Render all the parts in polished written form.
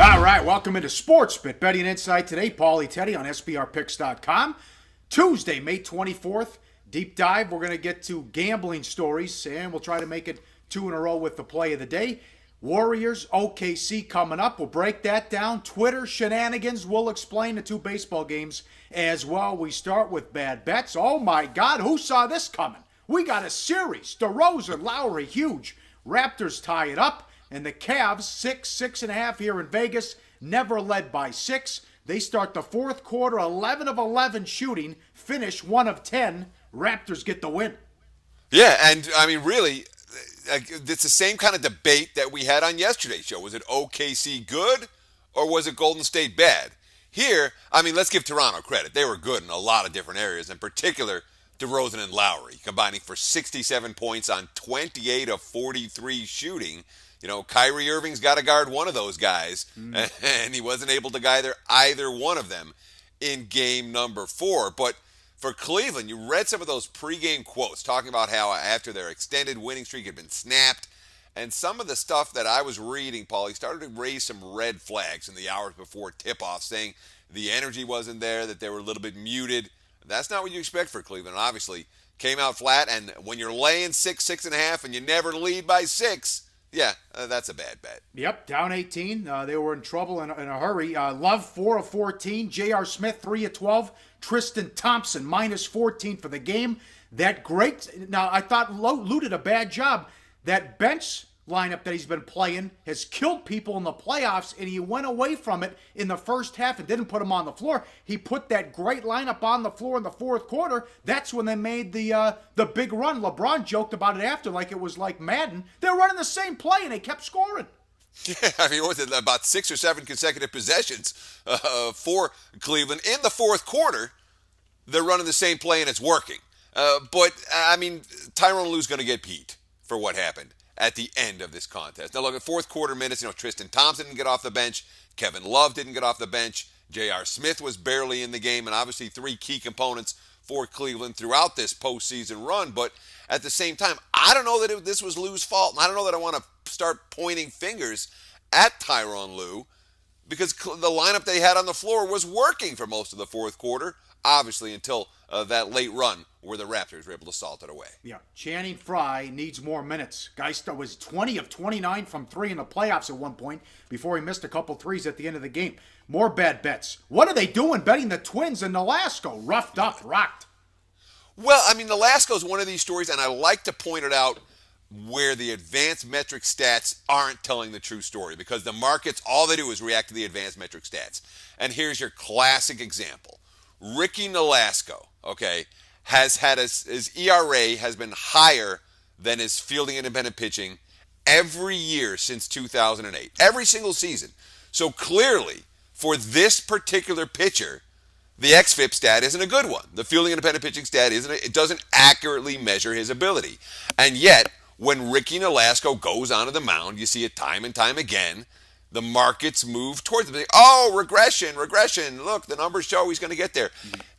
All right, welcome into Sports Bet Betting Insight today. Pauly Teddy on SBRpicks.com. Tuesday, May 24th, deep dive. We're going to get to gambling stories, and we'll try to make it two in a row with the play of the day. Warriors, OKC coming up. We'll break that down. Twitter shenanigans. We'll explain the two baseball games as well. We start with bad bets. Oh my God, who saw this coming? We got a series. DeRozan, Lowry, huge. Raptors tie it up. And the Cavs, 6.5 here in Vegas, never led by 6. They start the fourth quarter, 11 of 11 shooting, finish 1 of 10. Raptors get the win. Yeah, and I mean, really, it's the same kind of debate that we had on yesterday's show. Was it OKC good or was it Golden State bad? Here, I mean, let's give Toronto credit. They were good in a lot of different areas, in particular, DeRozan and Lowry, combining for 67 points on 28 of 43 shooting. You know, Kyrie Irving's got to guard one of those guys, and he wasn't able to guard either one of them in game number 4. But for Cleveland, you read some of those pregame quotes talking about how after their extended winning streak had been snapped, and some of the stuff that I was reading, Pauly, started to raise some red flags in the hours before tip-off, saying the energy wasn't there, that they were a little bit muted. That's not what you expect for Cleveland. Obviously, came out flat, and when you're laying 6.5, and you never lead by 6, yeah, that's a bad bet. Yep, down 18. They were in trouble in a hurry. Love, 4 of 14. J.R. Smith, 3 of 12. Tristan Thompson, minus 14 for the game. That great. Now, I thought Lou did a bad job. That bench lineup that he's been playing has killed people in the playoffs, and he went away from it in the first half and didn't put him on the floor. He put that great lineup on the floor in the fourth quarter. That's when they made the big run. LeBron joked about it after like it was like Madden. They were running the same play, and they kept scoring. Yeah, I mean, what was it, about 6 or 7 consecutive possessions for Cleveland. In the fourth quarter, they're running the same play, and it's working. But, I mean, Tyronn Lue's going to get beat for what happened at the end of this contest. Now look, at fourth quarter minutes, Tristan Thompson didn't get off the bench. Kevin Love didn't get off the bench. J.R. Smith was barely in the game, and obviously 3 key components for Cleveland throughout this postseason run. But at the same time, I don't know that this was Lue's fault, and I don't know that I want to start pointing fingers at Tyronn Lue, because the lineup they had on the floor was working for most of the fourth quarter, obviously until that late run where the Raptors were able to salt it away. Yeah, Channing Frye needs more minutes. Guy was 20 of 29 from 3 in the playoffs at one point before he missed a couple threes at the end of the game. More bad bets. What are they doing betting the Twins in Nolasco? Roughed up, rocked. Well, I mean, Nolasco's one of these stories, and I like to point it out where the advanced metric stats aren't telling the true story, because the markets, all they do is react to the advanced metric stats. And here's your classic example. Ricky Nolasco, okay, has had his ERA has been higher than his fielding independent pitching every year since 2008. Every single season. So clearly, for this particular pitcher, the xFIP stat isn't a good one. The fielding independent pitching stat it doesn't accurately measure his ability. And yet, when Ricky Nolasco goes onto the mound, you see it time and time again, the markets move towards him. They say, oh, regression. Look, the numbers show he's going to get there.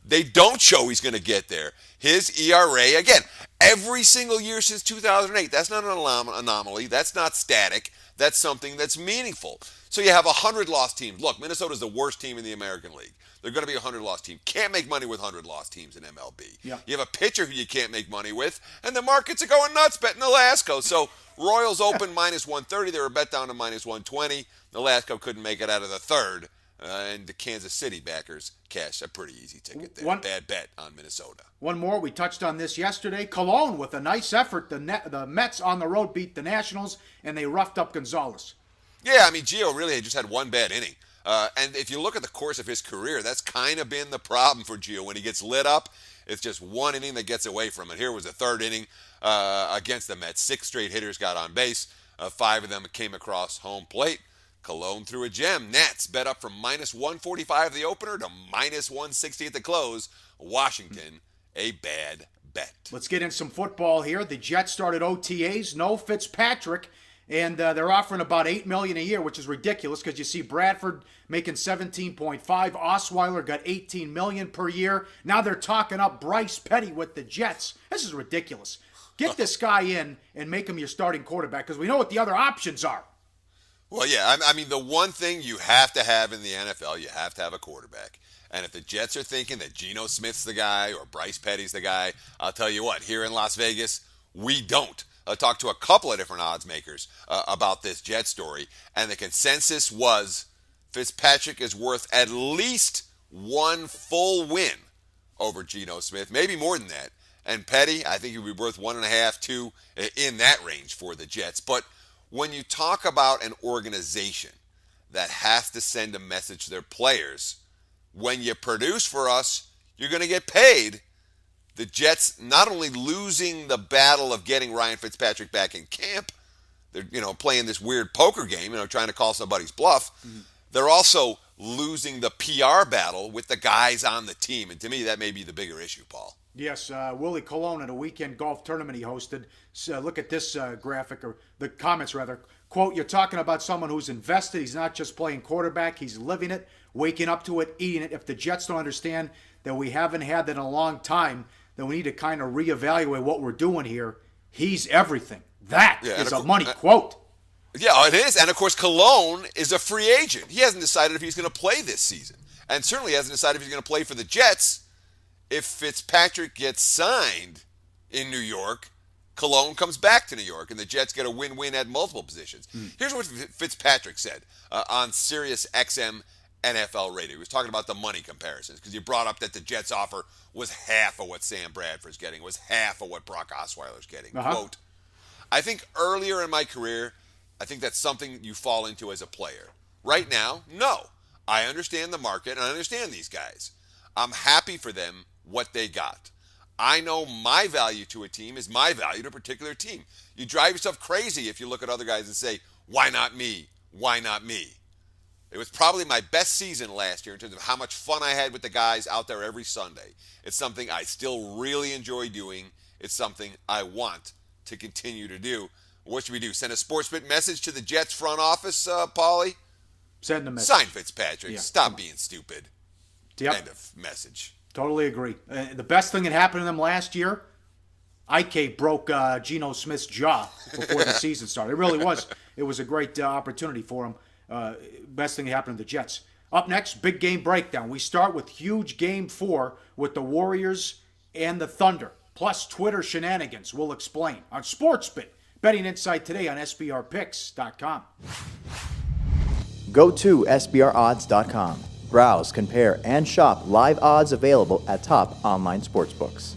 They don't show he's going to get there. His ERA, again, every single year since 2008, that's not an anomaly. That's not static. That's something that's meaningful. So you have 100 lost teams. Look, Minnesota's the worst team in the American League. They're going to be a 100 lost team. Can't make money with 100 lost teams in MLB. Yeah. You have a pitcher who you can't make money with, and the markets are going nuts betting Nolasco. So Royals open minus 130. They were bet down to minus 120. Nolasco couldn't make it out of the third. And the Kansas City backers cashed a pretty easy ticket there. Bad bet on Minnesota. One more. We touched on this yesterday. Cologne with a nice effort. The Mets on the road beat the Nationals, and they roughed up Gonzalez. Yeah, I mean, Gio really just had one bad inning. And if you look at the course of his career, that's kind of been the problem for Gio. When he gets lit up, it's just one inning that gets away from it. Here was the third inning against the Mets. 6 straight hitters got on base. 5 of them came across home plate. Cologne threw a gem. Nats bet up from minus 145 the opener to minus 160 at the close. Washington, a bad bet. Let's get in some football here. The Jets started OTAs. No Fitzpatrick. And they're offering about $8 million a year, which is ridiculous because you see Bradford making 17.5. Osweiler got $18 million per year. Now they're talking up Bryce Petty with the Jets. This is ridiculous. Get this guy in and make him your starting quarterback because we know what the other options are. Well, yeah, I mean, the one thing you have to have in the NFL, you have to have a quarterback. And if the Jets are thinking that Geno Smith's the guy or Bryce Petty's the guy, I'll tell you what, here in Las Vegas, we don't. I talked to a couple of different odds makers about this Jet story, and the consensus was Fitzpatrick is worth at least one full win over Geno Smith, maybe more than that. And Petty, I think he would be worth 1.5, 2 in that range for the Jets. But when you talk about an organization that has to send a message to their players, when you produce for us, you're going to get paid. The Jets not only losing the battle of getting Ryan Fitzpatrick back in camp, they're playing this weird poker game, trying to call somebody's bluff. Mm-hmm. They're also losing the PR battle with the guys on the team, and to me, that may be the bigger issue, Paul. Yes, Willie Colon at a weekend golf tournament he hosted. Look at this graphic, or the comments rather. Quote, you're talking about someone who's invested. He's not just playing quarterback. He's living it, waking up to it, eating it. If the Jets don't understand that we haven't had that in a long time, then we need to kind of reevaluate what we're doing here. He's everything. That is a money quote. Yeah, it is. And, of course, Colon is a free agent. He hasn't decided if he's going to play this season. And certainly hasn't decided if he's going to play for the Jets. If Fitzpatrick gets signed in New York, Colon comes back to New York, and the Jets get a win-win at multiple positions. Here's what Fitzpatrick said on Sirius XM NFL Radio. He was talking about the money comparisons, because you brought up that the Jets' offer was half of what Sam Bradford's getting, was half of what Brock Osweiler's getting. Quote, I think earlier in my career, I think that's something you fall into as a player. Right now, no. I understand the market, and I understand these guys. I'm happy for them what they got. I know my value to a team is my value to a particular team. You drive yourself crazy if you look at other guys and say, why not me? Why not me? It was probably my best season last year in terms of how much fun I had with the guys out there every Sunday. It's something I still really enjoy doing. It's something I want to continue to do. What should we do? Send a sportsbet message to the Jets front office, Pauly? Send a message. Sign Fitzpatrick. Yeah, stop being stupid. Yep. End of message. Totally agree. The best thing that happened to them last year, Ike broke Geno Smith's jaw before the season started. It really was. It was a great opportunity for him. Best thing that happened to the Jets. Up next, big game breakdown. We start with huge game 4 with the Warriors and the Thunder, plus Twitter shenanigans. We'll explain on SportsBit. Betting Insight today on SBRPicks.com. Go to SBROdds.com. Browse, compare, and shop live odds available at top online sportsbooks.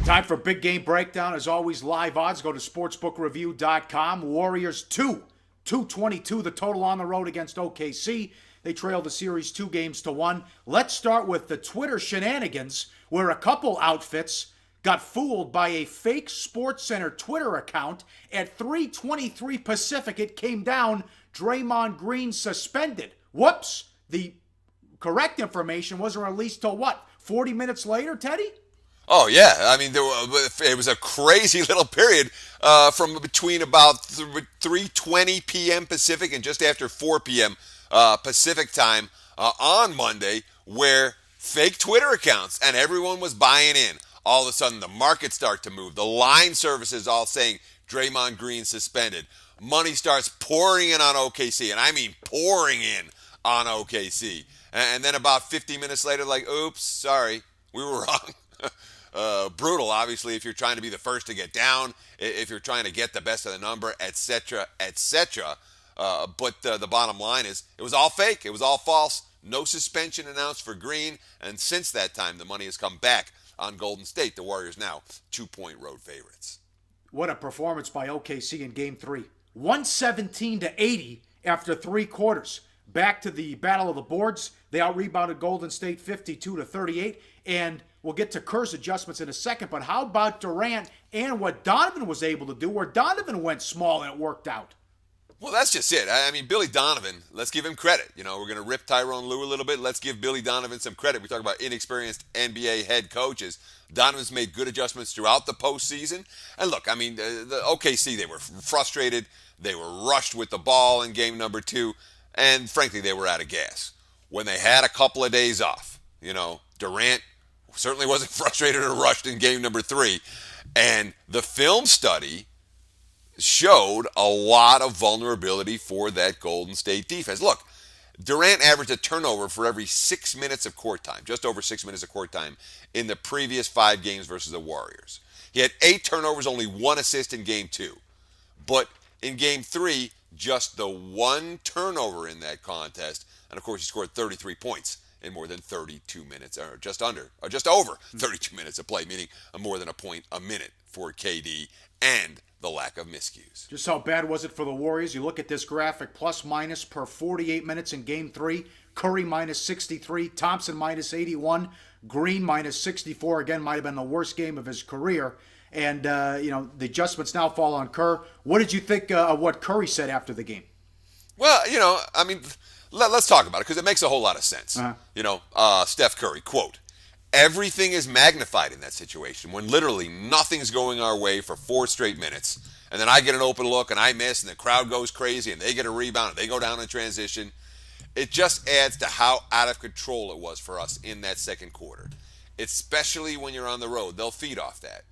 Time for big game breakdown. As always, live odds. Go to sportsbookreview.com. Warriors 222 the total on the road against OKC. They trailed the series 2-1. Let's start with the Twitter shenanigans, where a couple outfits got fooled by a fake SportsCenter Twitter account at 3:23 Pacific. It came down, Draymond Green suspended. Whoops. The correct information wasn't released till what? 40 minutes later, Teddy? Oh, yeah. I mean, it was a crazy little period from between about 3:20 p.m. Pacific and just after 4 p.m. Pacific time on Monday, where fake Twitter accounts and everyone was buying in. All of a sudden, the markets start to move. The line services all saying Draymond Green suspended. Money starts pouring in on OKC, and I mean pouring in on OKC. And then about 50 minutes later, like, oops, sorry, we were wrong. Brutal, obviously, if you're trying to be the first to get down, if you're trying to get the best of the number, etc., etc. But the bottom line is, it was all fake. It was all false. No suspension announced for Green. And since that time, the money has come back on Golden State. The Warriors now 2-point road favorites. What a performance by OKC in Game 3. 117-80 after 3 quarters. Back to the battle of the boards. They out-rebounded Golden State 52-38. And we'll get to curse adjustments in a second. But how about Durant and what Donovan was able to do, where Donovan went small and it worked out? Well, that's just it. I mean, Billy Donovan, let's give him credit. We're going to rip Tyrone Lue a little bit. Let's give Billy Donovan some credit. We talk about inexperienced NBA head coaches. Donovan's made good adjustments throughout the postseason. And look, I mean, the OKC, they were frustrated. They were rushed with the ball in game number 2. And frankly, they were out of gas. When they had a couple of days off, Durant certainly wasn't frustrated or rushed in game number 3. And the film study showed a lot of vulnerability for that Golden State defense. Look, Durant averaged a turnover for every 6 minutes of court time, just over 6 minutes of court time in the previous 5 games versus the Warriors. He had 8 turnovers, only 1 assist in Game 2. But in Game 3, just the 1 turnover in that contest, and of course he scored 33 points in more than 32 minutes, or just over 32 minutes of play, meaning more than a point a minute for KD and the lack of miscues. Just how bad was it for the Warriors? You look at this graphic, plus minus per 48 minutes in Game 3. Curry minus 63, Thompson minus 81, Green minus 64. Again, might have been the worst game of his career. And, the adjustments now fall on Kerr. What did you think of what Curry said after the game? Well, let's talk about it because it makes a whole lot of sense. Steph Curry, quote, "Everything is magnified in that situation when literally nothing's going our way for 4 straight minutes. And then I get an open look and I miss and the crowd goes crazy and they get a rebound and they go down in transition. It just adds to how out of control it was for us in that second quarter. Especially when you're on the road. They'll feed off that.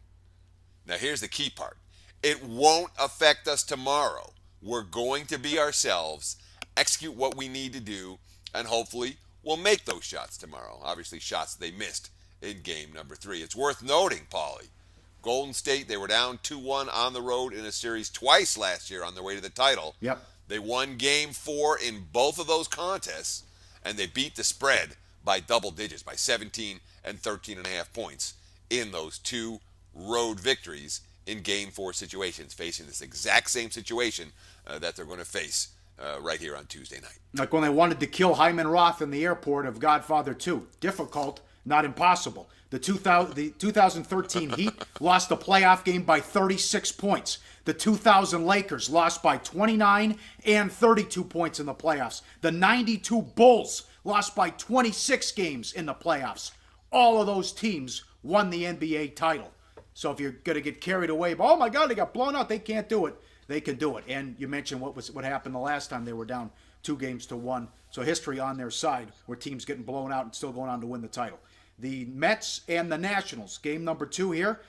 Now here's the key part. It won't affect us tomorrow. We're going to be ourselves, execute what we need to do, and hopefully we'll make those shots tomorrow." Obviously shots they missed in game number 3. It's worth noting, Pauly, Golden State, they were down 2-1 on the road in a series twice last year on their way to the title. Yep. They won Game 4 in both of those contests, and they beat the spread by double digits, by 17 and 13.5 points in those 2 road victories in Game 4 situations, facing this exact same situation that they're going to face right here on Tuesday night. Like when they wanted to kill Hyman Roth in the airport of Godfather 2. Difficult, not impossible. The 2013 Heat lost the playoff game by 36 points. The 2000 Lakers lost by 29 and 32 points in the playoffs. The 92 Bulls lost by 26 games in the playoffs. All of those teams won the NBA title. So if you're going to get carried away, oh my God, they got blown out, they can't do it. They can do it. And you mentioned what happened the last time they were down 2-1. So history on their side, where teams getting blown out and still going on to win the title. The Mets and the Nationals, game number 2 here.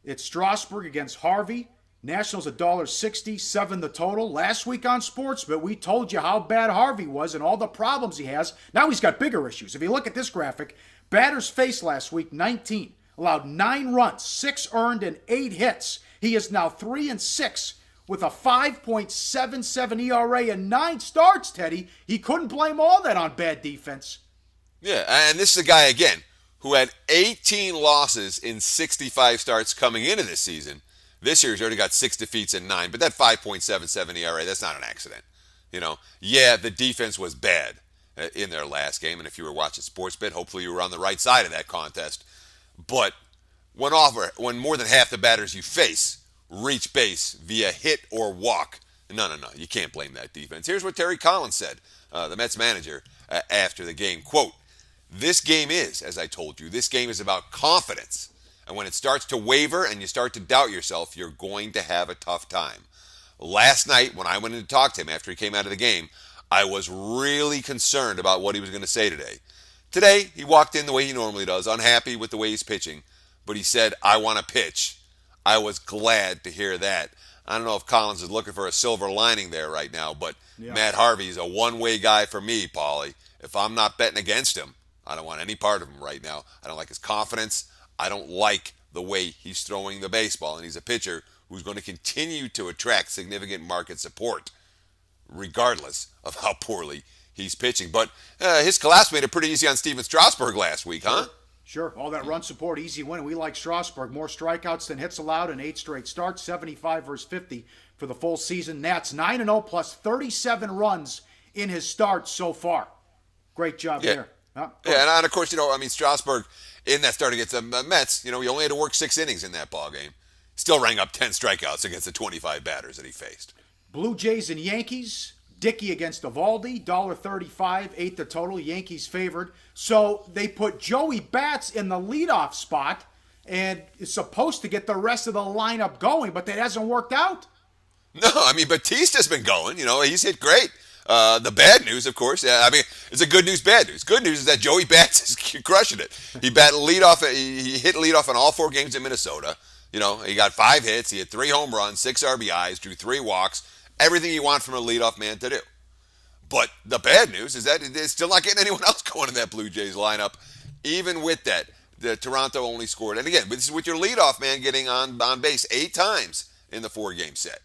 It's Strasburg against Harvey. Nationals $1.67 the total. Last week on Sports, but we told you how bad Harvey was and all the problems he has. Now he's got bigger issues. If you look at this graphic, batters faced last week, 19. Allowed 9 runs, 6 earned, and 8 hits. He is now 3-6 with a 5.77 ERA and 9 starts, Teddy. He couldn't blame all that on bad defense. Yeah, and this is a guy, again, who had 18 losses in 65 starts coming into this season. This year he's already got 6 defeats and 9, but that 5.77 ERA, that's not an accident. Yeah, the defense was bad in their last game, and if you were watching Sportsbet, hopefully you were on the right side of that contest. But when more than half the batters you face reach base via hit or walk, no, you can't blame that defense. Here's what Terry Collins said, the Mets manager, after the game. Quote, "This game is, as I told you, this game is about confidence. And when it starts to waver and you start to doubt yourself, you're going to have a tough time. Last night, when I went in to talk to him after he came out of the game, I was really concerned about what he was going to say today. Today, he walked in the way he normally does, unhappy with the way he's pitching, but he said, 'I want to pitch.' I was glad to hear that." I don't know if Collins is looking for a silver lining there right now, but yeah. Matt Harvey is a one-way guy for me, Pauly. If I'm not betting against him, I don't want any part of him right now. I don't like his confidence. I don't like the way he's throwing the baseball, and he's a pitcher who's going to continue to attract significant market support, regardless of how poorly he's pitching. But his collapse made it pretty easy on Steven Strasburg last week, huh? Sure. All that run support, easy win. We like Strasburg. More strikeouts than hits allowed in 8 straight starts, 75 versus 50 for the full season. Nats 9-0 plus 37 runs in his starts so far. Great job there. Yeah, and of course, Strasburg in that start against the Mets, he only had to work 6 innings in that ball game. Still rang up 10 strikeouts against the 25 batters that he faced. Blue Jays and Yankees. Dickey against Evaldi, $1.35, 8 the total. Yankees favored. So they put Joey Bats in the leadoff spot and is supposed to get the rest of the lineup going, but that hasn't worked out. No, Batista's been going. He's hit great. The bad news, of course, it's a good news, bad news. Good news is that Joey Bats is crushing it. He hit leadoff in all 4 games in Minnesota. He got 5 hits, he had 3 home runs, 6 RBIs, drew 3 walks, everything you want from a leadoff man to do. But the bad news is that it's still not getting anyone else going in that Blue Jays lineup. Even with that, the Toronto only scored. And again, this is with your leadoff man getting on base 8 times in the 4-game set.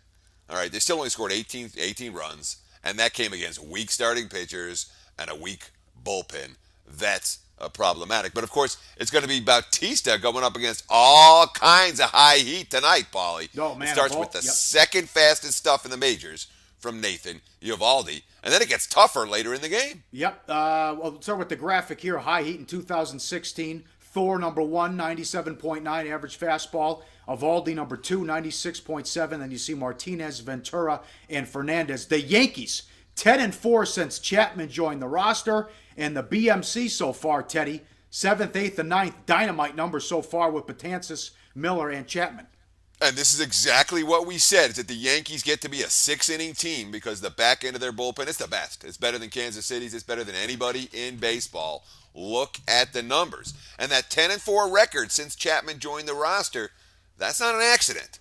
All right, they still only scored 18 runs, and that came against weak starting pitchers and a weak bullpen. That's problematic. But of course, it's going to be Bautista going up against all kinds of high heat tonight, Pauly. Oh, man, it starts with the second fastest stuff in the majors from Nathan Eovaldi, and then it gets tougher later in the game. Yep. We'll start with the graphic here. High heat in 2016. Thor, number 1, 97.9 average fastball. Eovaldi, number 2, 96.7. Then you see Martinez, Ventura, and Fernandez. The Yankees, 10-4 since Chapman joined the roster. And the BMC so far, Teddy, 7th, 8th, and 9th. Dynamite numbers so far with Betances, Miller, and Chapman. And this is exactly what we said, is that the Yankees get to be a 6-inning team because the back end of their bullpen is the best. It's better than Kansas City's. It's better than anybody in baseball. Look at the numbers. And that 10-4 record since Chapman joined the roster, that's not an accident.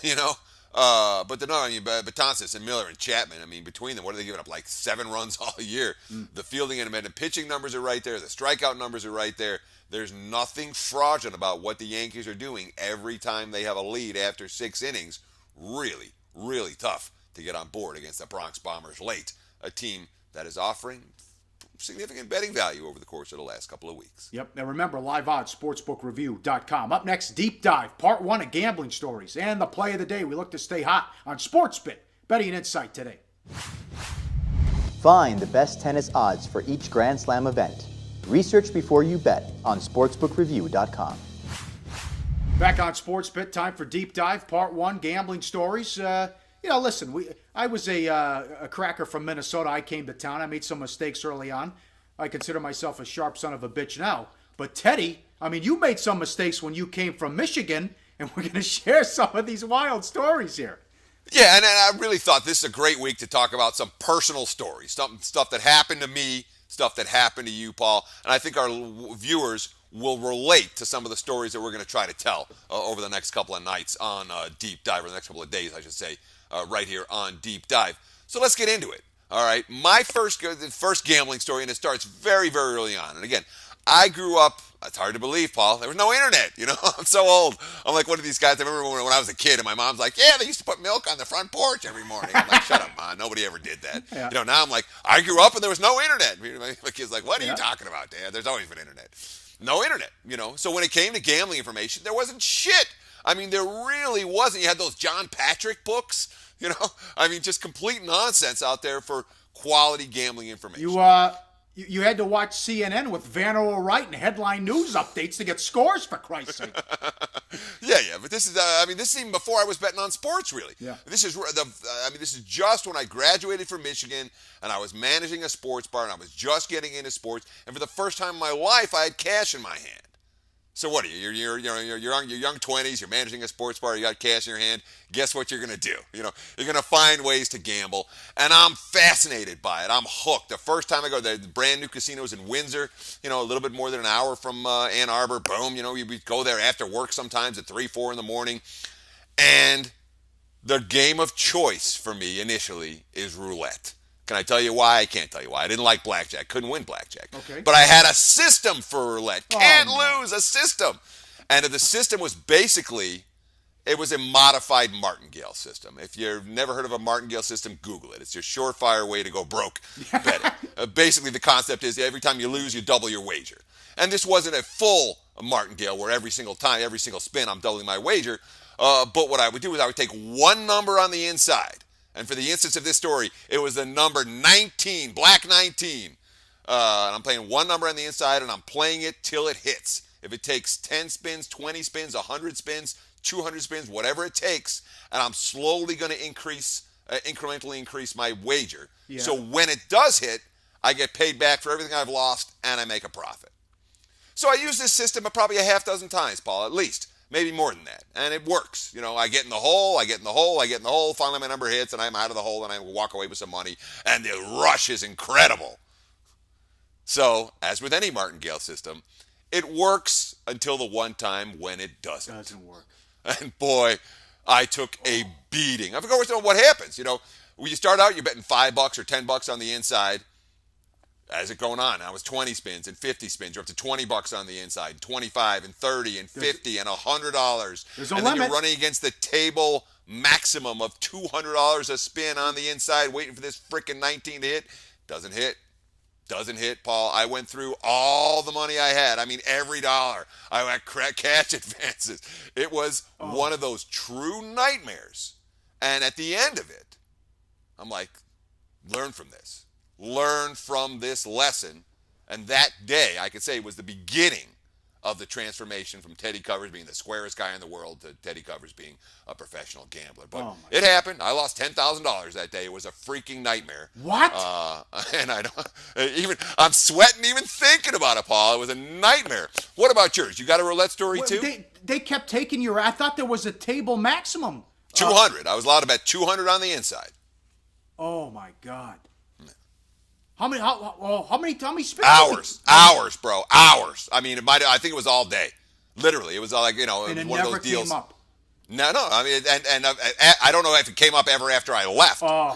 But Betances and Miller and Chapman, between them, what are they giving up? Like 7 runs all year. The fielding and the pitching numbers are right there. The strikeout numbers are right there. There's nothing fraudulent about what the Yankees are doing every time they have a lead after 6 innings. Really, really tough to get on board against the Bronx Bombers late, a team that is offering significant betting value over the course of the last couple of weeks. Yep. Now remember, liveoddsportsbookreview.com. Up next, Deep Dive, Part 1 of Gambling Stories. And the play of the day. We look to stay hot on SportsBit. Betting Insight today. Find the best tennis odds for each Grand Slam event. Research before you bet on sportsbookreview.com. Back on SportsBit, time for Deep Dive, Part 1, Gambling Stories. Listen, I was a cracker from Minnesota. I came to town. I made some mistakes early on. I consider myself a sharp son of a bitch now. But Teddy, you made some mistakes when you came from Michigan, and we're going to share some of these wild stories here. Yeah, and I really thought this is a great week to talk about some personal stories, stuff that happened to me, stuff that happened to you, Paul. And I think our viewers will relate to some of the stories that we're going to try to tell over the next couple of nights on Deep Dive, or the next couple of days, I should say, right here on Deep Dive. So let's get into it. All right, my first gambling story, and it starts very, very early on. And again, I grew up, it's hard to believe, Paul, there was no internet, I'm so old. I'm like one of these guys. I remember when I was a kid and my mom's like, yeah, they used to put milk on the front porch every morning. I'm like, shut up, Mom, nobody ever did that. Yeah. Now I'm like, I grew up and there was no internet. My kid's like, what are you talking about, Dad? There's always been internet. No internet, So when it came to gambling information, there wasn't shit. There really wasn't. You had those John Patrick books, just complete nonsense out there for quality gambling information. You had to watch CNN with Vanna O'Wright and headline news updates to get scores, for Christ's sake. Yeah, but this is this is even before I was betting on sports, really. Yeah. This is just when I graduated from Michigan and I was managing a sports bar and I was just getting into sports, and for the first time in my life I had cash in my hand. So what are you? You're young 20s. You're managing a sports bar. You got cash in your hand. Guess what you're gonna do? You're gonna find ways to gamble, and I'm fascinated by it. I'm hooked. The first time I go, the brand new casinos in Windsor. A little bit more than an hour from Ann Arbor. Boom. We go there after work sometimes at 3, 4 in the morning, and the game of choice for me initially is roulette. Can I tell you why? I can't tell you why. I didn't like blackjack. Couldn't win blackjack. Okay. But I had a system for roulette. Can't lose a system. And the system was basically, it was a modified martingale system. If you've never heard of a martingale system, Google it. It's your surefire way to go broke betting. Basically, the concept is every time you lose, you double your wager. And this wasn't a full martingale where every single spin, I'm doubling my wager. But what I would do is I would take one number on the inside. And for the instance of this story, it was the number 19, black 19. And I'm playing one number on the inside, and I'm playing it till it hits. If it takes 10 spins, 20 spins, 100 spins, 200 spins, whatever it takes, and I'm slowly going to incrementally increase my wager. Yeah. So when it does hit, I get paid back for everything I've lost, and I make a profit. So I use this system probably a half dozen times, Paul, at least. Maybe more than that. And it works. I get in the hole. Finally my number hits and I'm out of the hole and I walk away with some money. And the rush is incredible. So, as with any martingale system, it works until the one time when it doesn't. Doesn't work. And boy, I took a beating. Of course, what happens? When you start out, you're betting $5 or $10 on the inside. As it going on, now it's 20 spins and 50 spins. You're up to $20 on the inside, 25 and 30 and 50 and $100. There's a and limit. Then you're running against the table maximum of $200 a spin on the inside, waiting for this freaking 19 to hit. Doesn't hit, Paul. I went through all the money I had. I mean, every dollar. I had cash advances. It was one of those true nightmares. And at the end of it, I'm like, learn from this. Learn from this lesson. And that day, I could say, was the beginning of the transformation from Teddy Covers being the squarest guy in the world to Teddy Covers being a professional gambler. But it happened. I lost $10,000 that day. It was a freaking nightmare. What? And I'm sweating even thinking about it, Paul. It was a nightmare. What about yours? You got a roulette story too? They kept taking I thought there was a table maximum. 200. I was allowed to bet 200 on the inside. Oh my God. How many spins? Hours, bro. Hours. I mean, I think it was all day. Literally, it was like, it was And one it of never those deals. came up. No. I mean, and I don't know if it came up ever after I left. Oh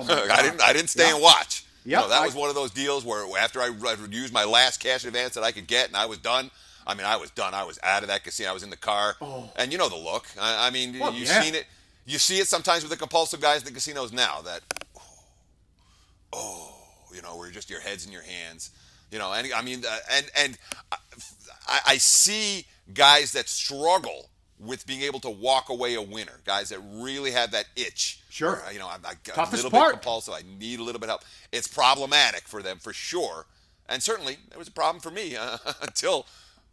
my God. I didn't stay and watch. Yep, That was one of those deals where after I used my last cash advance that I could get and I was done. I mean, I was done. I was out of that casino. I was in the car. And you know the look. I mean, you've seen it. You see it sometimes with the compulsive guys in the casinos now that, where just your head's in your hands. And I mean, I see guys that struggle with being able to walk away a winner. Guys that really have that itch. Sure. Where, I'm Toughest a little part. bit compulsive. I need a little bit of help. It's problematic for them for sure. And certainly there was a problem for me until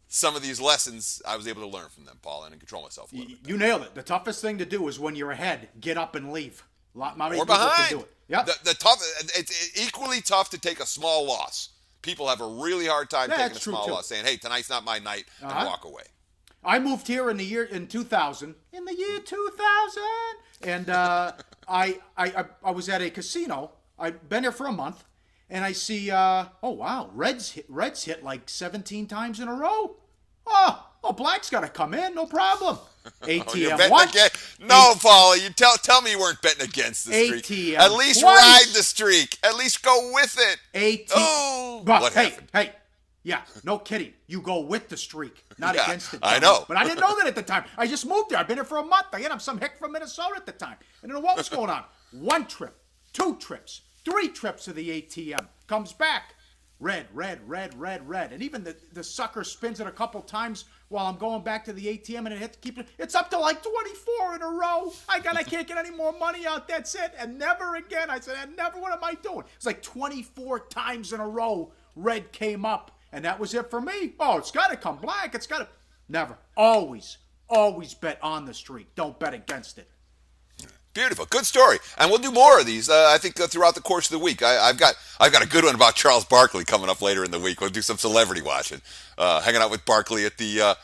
some of these lessons I was able to learn from them, Paul, and control myself a little bit. You nailed it. The toughest thing to do is when you're ahead, get up and leave. Not many Or people behind. can do it. Yep. It's equally tough to take a small loss. People have a really hard time taking a small loss, saying, "Hey, tonight's not my night," and walk away. I moved here in 2000. In the year 2000, and I was at a casino. I'd been there for a month, and I see, oh wow, Reds hit like 17 times in a row. Oh, Black's got to come in, no problem. ATM once. No, Pauly, you tell me you weren't betting against the streak. ATM At least twice. ride the streak. At least go with it. ATM. Oh, but what happened? Hey, yeah, no kidding. You go with the streak, not against it. I know. But I didn't know that at the time. I just moved there. I've been here for a month. I had some hick from Minnesota at the time. I didn't know what was going on. 1 trip, 2 trips, 3 trips to the ATM. Comes back. Red. And even the sucker spins it a couple times while I'm going back to the ATM, and it's up to like 24 in a row. I can't get any more money out. That's it. And never again. I said, never. What am I doing? It's like 24 times in a row. Red came up, and that was it for me. Oh, it's got to come Black. It's got to. Never. Always bet on the streak. Don't bet against it. Beautiful, good story, and we'll do more of these. I think throughout the course of the week. I've got a good one about Charles Barkley coming up later in the week. We'll do some celebrity watching, hanging out with Barkley at the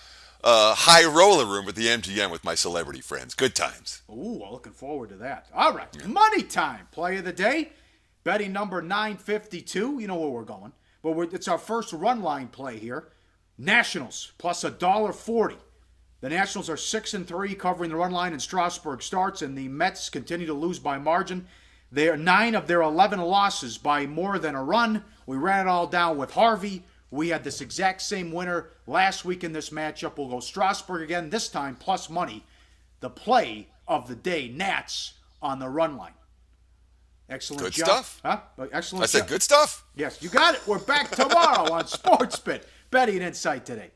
high roller room at the MGM with my celebrity friends. Good times. Ooh, well, looking forward to that. All right, Money time. Play of the day, betting number 952. You know where we're going, but it's our first run line play here. Nationals plus $1.40. The Nationals are 6-3, covering the run line, and Strasburg starts, and the Mets continue to lose by margin. They are 9 of their 11 losses by more than a run. We ran it all down with Harvey. We had this exact same winner last week in this matchup. We'll go Strasburg again, this time plus money. The play of the day, Nats on the run line. Excellent good job. Stuff. Huh? Excellent I said job. Good stuff. Yes, you got it. We're back tomorrow on SportsBit. Betting Insight today.